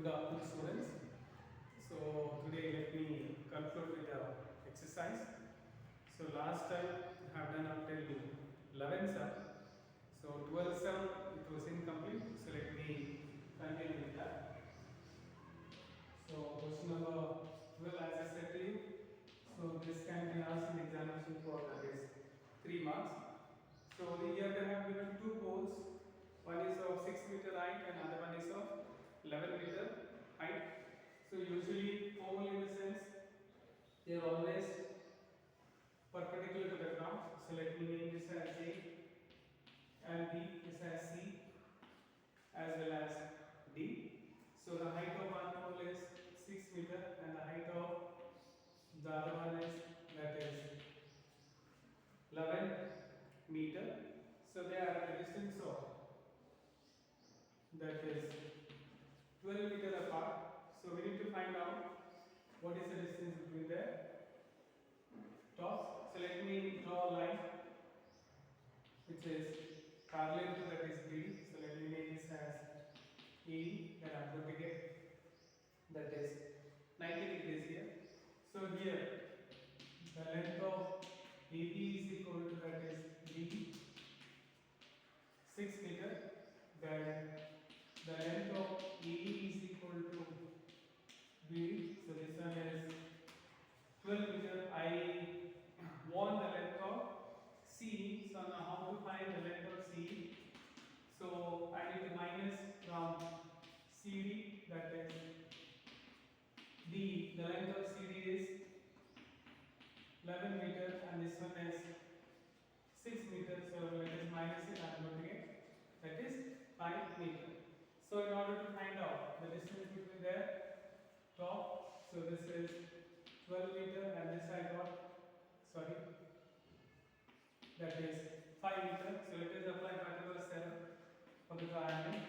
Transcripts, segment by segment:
Good afternoon, students. So today let me conclude with the exercise. So last time I have done up till 11 sum. So 12 sum it was incomplete. So let me continue with that. So question number 12, as I said to you. So this can be asked in examination for that is 3 marks. So here they have given two poles. One is of 6-meter height and another one is of 11-meter height. So usually pole in the sense they are always perpendicular to the ground. So let me name this as A and B this as C as well as D. So the height of one pole is 6 meter and the height of the other one is that is 11 meter. So they are at a distance of that is 12 meter apart. So we need to find out what is the distance between the tops. So let me draw a line which is parallel to that is B. So let me name this as E. Then I'm going to get that is 90 degrees here. So here the length of AB is equal to that is B 6 meter. Then the length of AE is equal to B. So this one is 12 meter. I want the length of C. So now how to find the length of C? So I need to minus from CD, that is D. The length of CD is 11 meter and this one is 6 meter. So let us minus it. I am going to get that is 5 meter. So in order to find out the distance between the top, so this is 12 meter and this I got, sorry, that is 5 meter. So let us apply Pythagoras theorem for the triangle.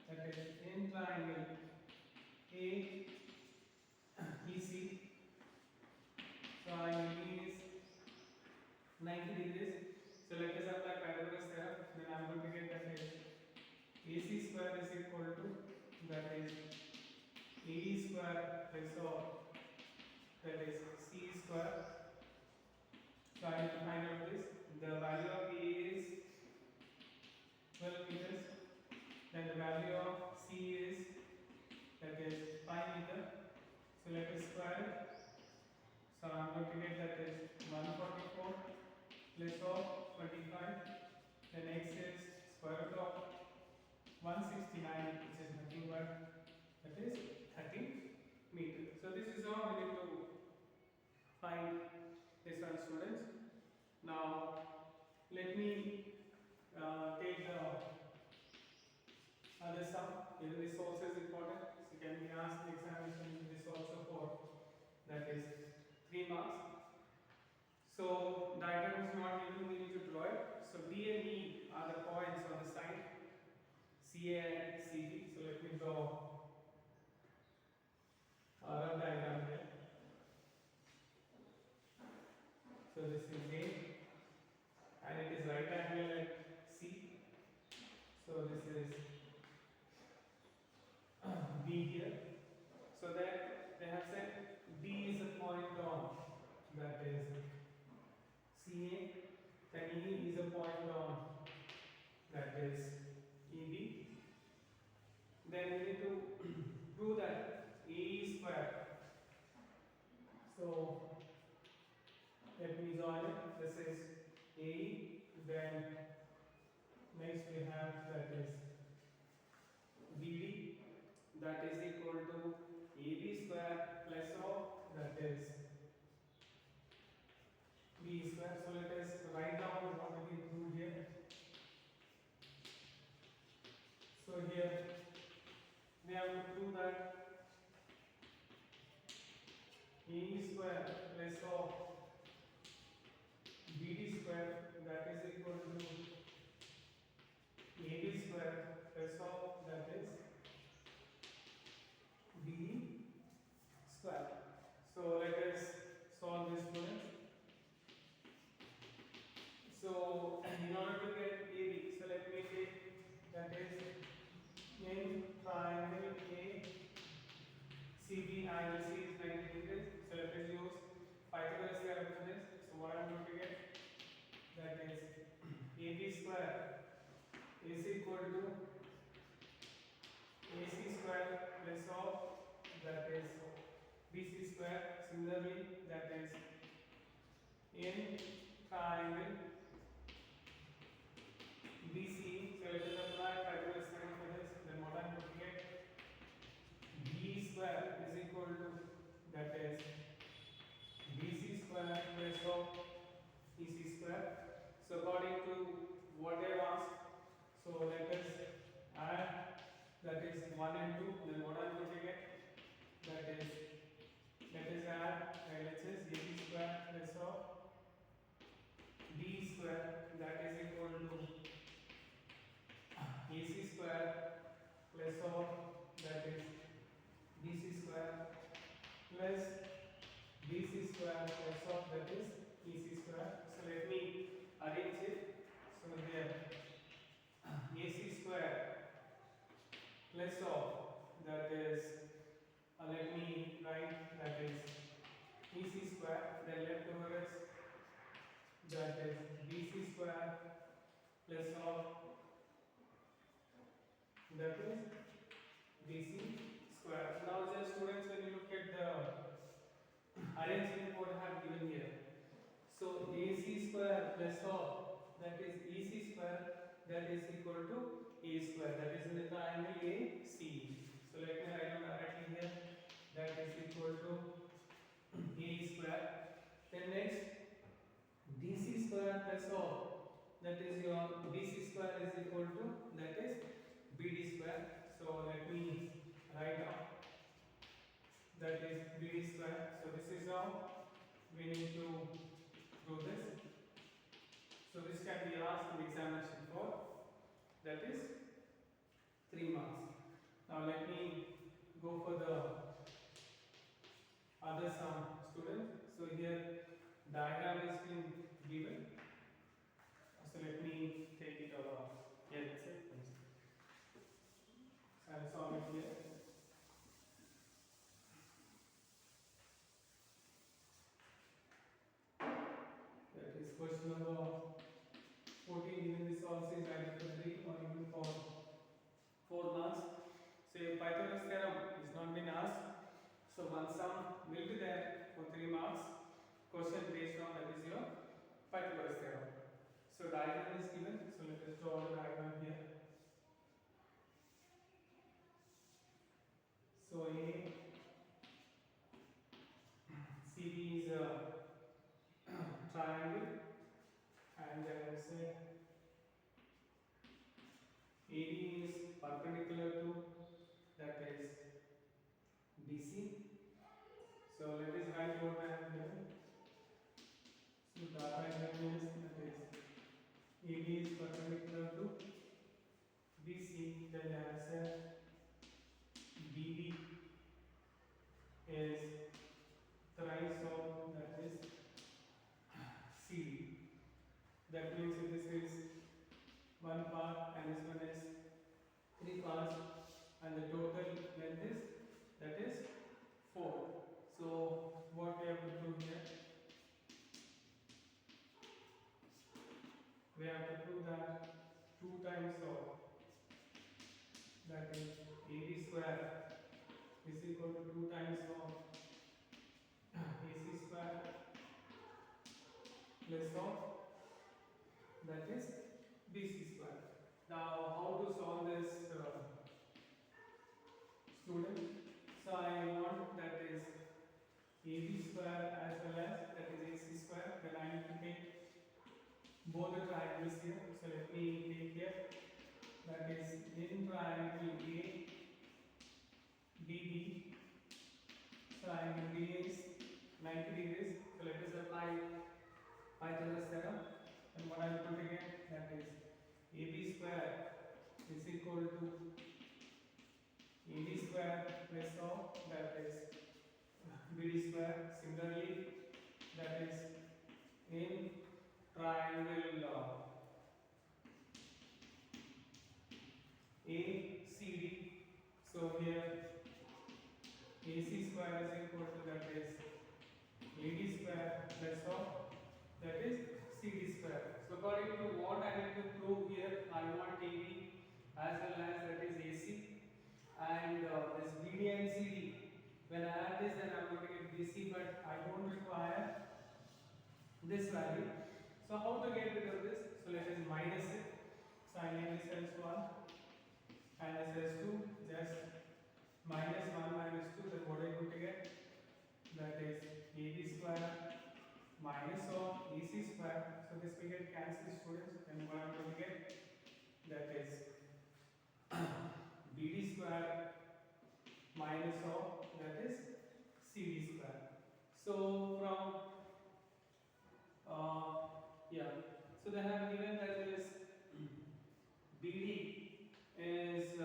That is in triangle A EC, triangle E is 90 degrees. So let us apply Pythagoras theorem. Then I am going to get that is AC square is equal to that is AE square plus or that is C square. So I need to find out this. The value of A is 12 meters. Then the value of C is that is 5 meter. So let us square it. So I am going to get that is 144 plus or 25. Then x is square root of 169, which is nothing but that is 30 meter. So this is how we need to find this one, students. Now let me take the other sum. Even this also is important. So can be asked in examination this also for that is 3 marks. So diagram is not given, we need to draw it. So D and E are the points on the side, CA and CB. So let me draw a rough diagram here. So this is A and it is right angle at C. So this is B here. So that they have said D is a point on that is CA, then E is a point on that is EB. Then we need to prove that AE square. So let me join it. This is AE. Then next we have that is BD, that is equal to AB square plus or that is B square. So let us write down what we do here. So here we have to prove that AE square plus of BD square that is equal to AB square plus of that is BD square. So let us solve this one. So in order to get AB, so let me take that is in triangle A CB angle C is 90 degrees. So let us use Pythagoras theorem for this. So what I am going to get, that is AB square is equal to AC square plus of, that is BC square. Similarly, that is in triangle BC. So let us apply Pythagoras theorem for this. Then what I am going to get, B square is equal to, that is BC square plus of EC square. So according to what they asked, so let us add, that is 1 and 2. Then what I am going to get, that is, let us add LHS AB square plus of B square, that is equal to AC square plus of, that is BC square plus BC square plus of, that is EC square. So let me arrange it. So here AC square plus of, that is let me write, that is EC square. Then left over is, that is BC square plus of, that is BC square. Now just students, when you look at the arrangement what I have given here, so AC square plus of, that is EC square, that is equal to A square, that is in the triangle AC. So let me write down directly here, that is equal to A square. Then next DC square plus of, that is your BC square is equal to, that is BD square. So let me write down, that is BD square. So this is how we need to do this. So this can be asked in examination for, that is 3 marks. Now let me go for the other sum, student. So here diagram is been given. So let me take it over. Yeah, that's it. So I'll solve it here. That is question number 14. Even this also is either for 3 or even for 4 marks. So if Pythagoras theorem is not been asked, so one sum will be there for 3 marks. Question based on, that is your Pythagoras theorem. So diagram is given. So let us draw the diagram here. So A CB is a triangle, and say AD is perpendicular to, that is BC. So let us write what I have given. So the diagram is, that is AD is perpendicular to BC. Then I say BD is thrice of, that is CD. That means if this is one part and this one is 3 parts, and the total length is, that is 4. So what we have to prove here? We have to prove that 2 times of, that is AB square is equal to 2 times of AC square plus of, that is BC square. Now how to solve this, student? So I want, that is AB square as well as, that is AC square. Then I need to take both the triangles here. So let me take here, that is in triangle A DB, triangle B is 90 degrees. So let us apply Pythagoras theorem. And what I am going to get, that is AB square is equal to AD square plus of, that is BD square. Similarly, that is in triangle ACD. So here AC square is equal to that is AD square plus of that is CD square. So according to what I need to prove here, I want AD as well as that is AC and this BD and CD. When I add this, then I'm going to get BC, but I don't require this value. So how to get rid of this? So let us minus it. So I name this as 1 and this as 2. Just minus 1 minus 2. Then what are you going to get? That is AB square minus of AC square. So this will get cancelled, students. And what I'm going to get? That is BD square minus of that is CD square. So from yeah, so they have given that is BD is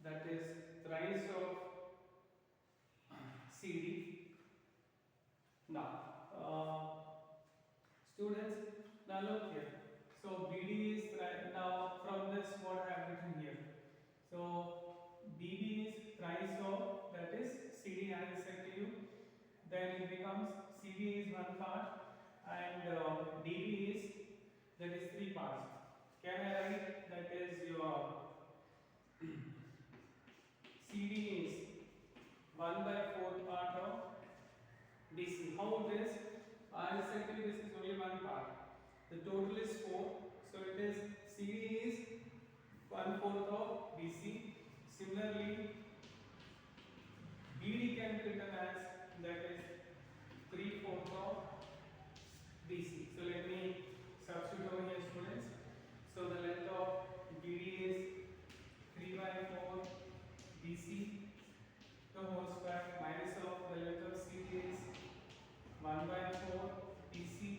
that is thrice of CD. Now, students, now look here. So BD is now from this what I have written here. So BB is thrice of that is CD as I said to you. Then it becomes CD is one part and DB is that is 3 parts. Can I write that is your CD is 1/4 part of BC. How it is? As I said to you, this is only one part. The total is 4. So it is CD is 1/4 of BC. Similarly, BD can be written as that is 3/4 of BC. So let me substitute over here, students. So the length of BD is 3/4 BC the whole square minus of the length of CD is 1/4 BC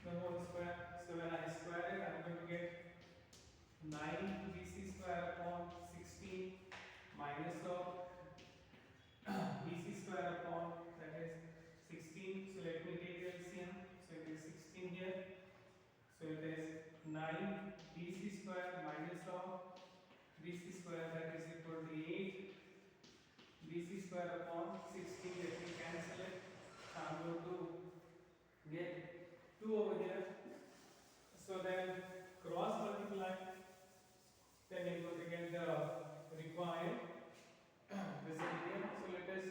the whole square. So when I square it, I'm going to get 9 BC square upon 16 minus of BC square upon that is 16. So let me take the LCM. So it is 16 here. So it is 9 BC square minus of BC square that is equal to 8 BC square upon 16. Let me cancel it. So I'm going to get 2 over here. So then cross multiply. Then you're going to get the required result here. So let us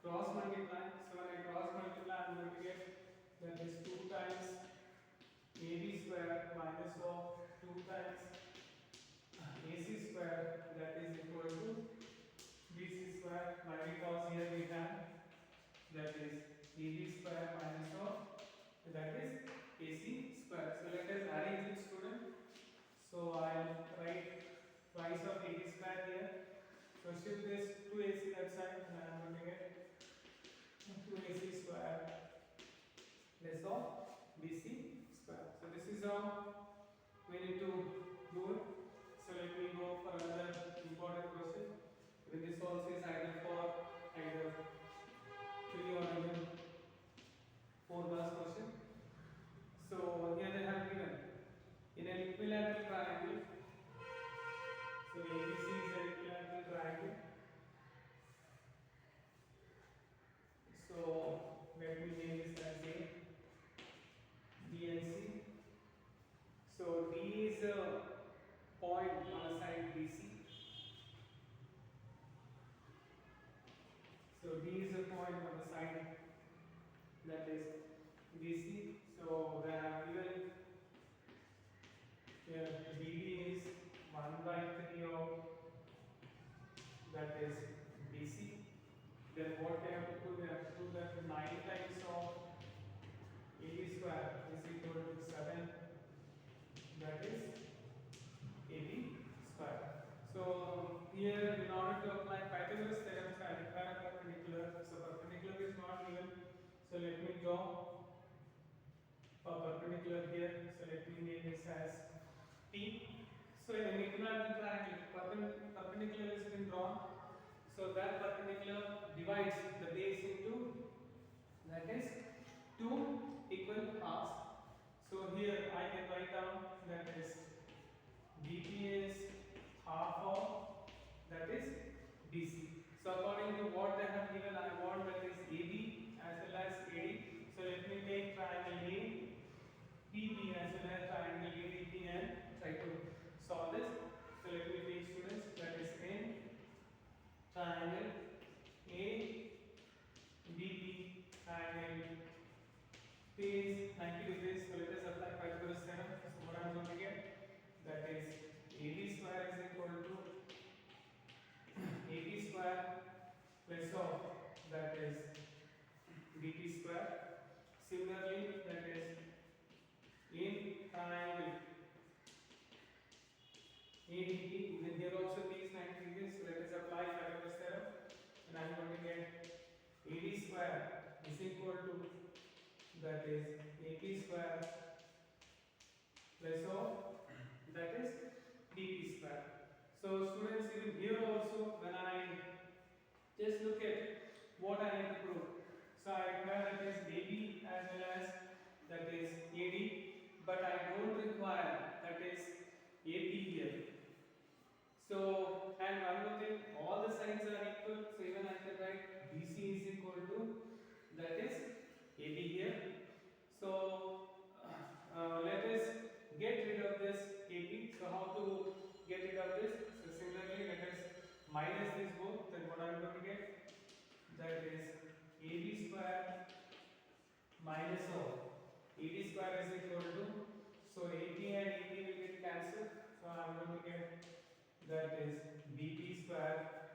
cross multiply. So when I cross multiply, I'm going to get that is 2 times AB square minus of 2 times AC square that is equal to BC square. Why? Because here we have that is AB square minus of that is AC square. So let us arrange it, student. So I'll write twice of AB square here. So shift this 2AC that side and I'm going to get 2AC square less of BC square. So this is how we need to do it. So let me go for another important question. With this also is either 3 or even 4 class question. So here they have given in an equilateral triangle. So ABC is an equilateral triangle. So let me name this as A, B and C. So D is a point on a side BC. So D is a point on the side that is BC. So they have given here BD is 1/3 of that is BC. Then what they have to do? They have to do that 9 times of AB square is equal to 7 that is AB square. So here in order to apply Pythagoras theorem, I require a perpendicular. So perpendicular is not given. So let me draw a perpendicular here. So let me name this as P. So in an equilateral triangle, perpendicular is been drawn. So that perpendicular divides the base into that is 2 equal halves. So here I can write down that is BP is half of that is BC. So according to what square is equal to, that is AP square plus of, that is BP square. So students, even here also, when I just look at what I need to prove. So I require that is AB as well as that is AD, but I don't require that is AP here. So, and one more thing, all the sides are equal, so even I can write BC is equal to, that is AB here. So, let us get rid of this AP. So, how to get rid of this? So, similarly, let us minus this both, then what I am going to get? That is AB square minus of AD square is equal to, so AP and AP will get cancelled. So, I am going to get, that is BP square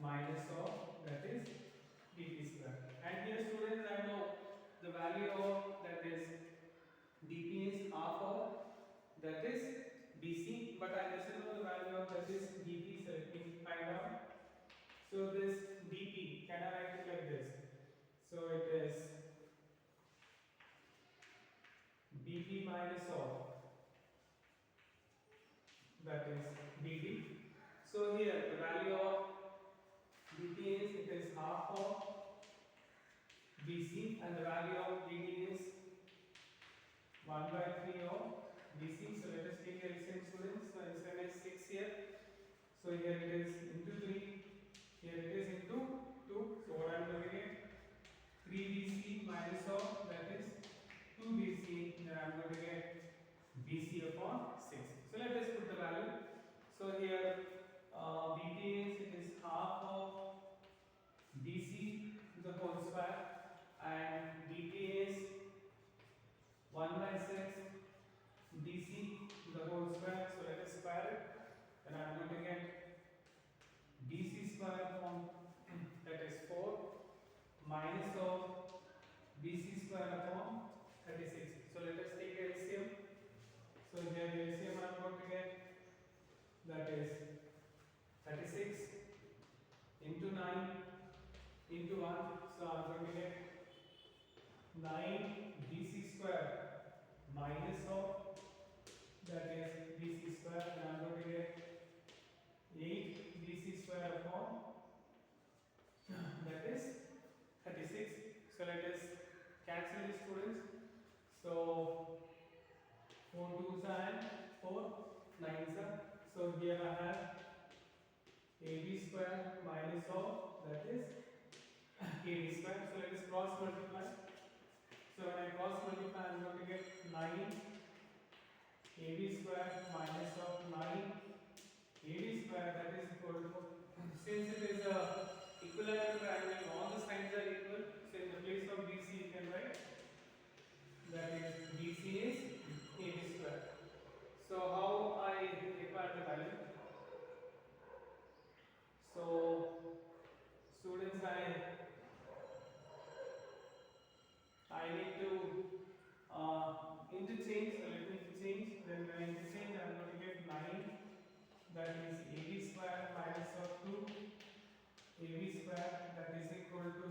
minus of, that is BP square. And here students, I know the value of, that is BP is half of, that is BC, but I doesn't know the value of, that is BP, so let me find out. So this BP, can I write it like this? So it is BP minus of, that is BD. So here the value of BP is, it is half of BC, and the value of BD is 1 by 3 of BC. So let us take the LCM students. So LCM is 6 here. So here it is into 3, here it is into 2. So what I am going to get? 3BC minus of, that is 2BC, then I am going to get BC upon 6. So let us put the value. So here BP is, it is half of BC to the whole square, and BP is 1 by 6 BC to the whole square. So let us square it, and I am going to get BC square upon, that is 4 minus of BC square upon 36. So let us take LCM. So here the LCM I am going to get, that is 36 into 9 into 1. So I am going to get 9 BC square minus of, that is BC square, and I am going to get 8 BC square upon, that is 36. So let us cancel the students. So 4 2s and 4 9s are. So here I have AB square minus of, that is AD square. So let us cross multiply. So when I cross multiply, I am going to get 9 AB square minus of 9 AD square, that is equal to, since it is a equilateral triangle, all the sides are equal. So in the place of BC you can write, that is BC is AD square. So how I require the value? So students, I need to interchange. So let me interchange. Then when I interchange, I am going to get 9. That is AB square minus of 2 AB square, that is equal to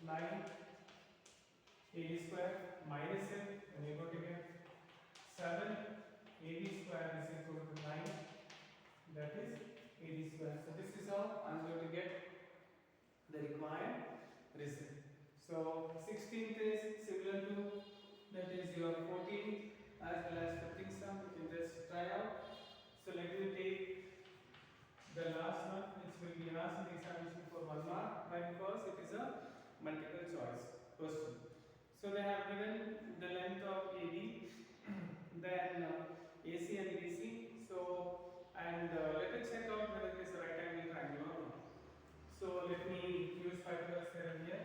9 AB square minus it, and you are going to get 7 AB square is equal to 9, that is AD square. So this is how I am going to get the required result. So 16th is similar to, that is your 14th as well as 15th sum. You can just try out. So let me take the last one, which will be asked in the examination for 1 mark, because it is a multiple choice question. So they have given the length of AD, then AC and BC. So and let us check out whether it is a right angle triangle or not. So let me use Pythagoras theorem here.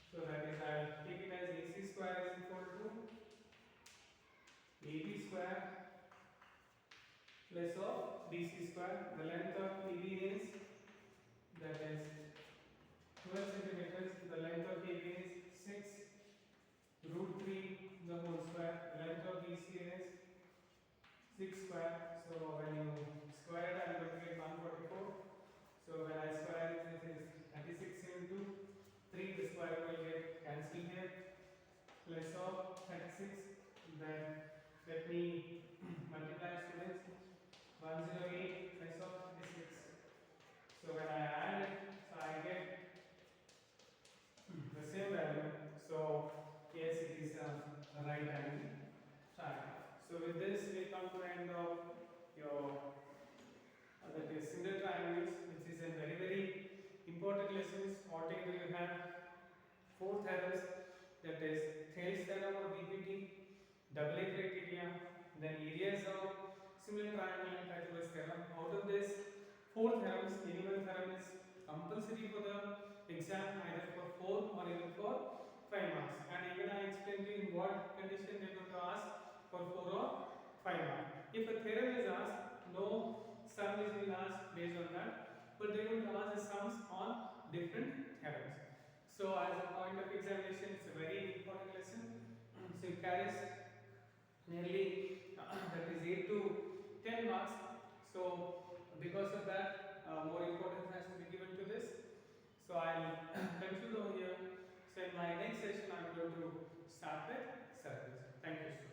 So that is, I will take it as AC square is equal to AB square plus of BC square. The length of AB is, that is 12 centimeters. The length of AB is 6 root 3 the whole square. The length of BC is 6 square. So when you square it, I am going to get 144. So when I square it, this is 36 into 3. The square root exam either for 4 or even for 5 marks. And even I explained to you in what condition they are going to ask for 4 or 5 marks. If a theorem is asked, no sum is being asked based on that, but they are going to ask the sums on different theorems. So as a point of examination, it's a very important lesson. So it carries nearly that is 8 to 10 marks. So because of that, more importance has to be given to this. So I'll conclude over here. So in my next session, I'm going to start with circles. Thank you so much.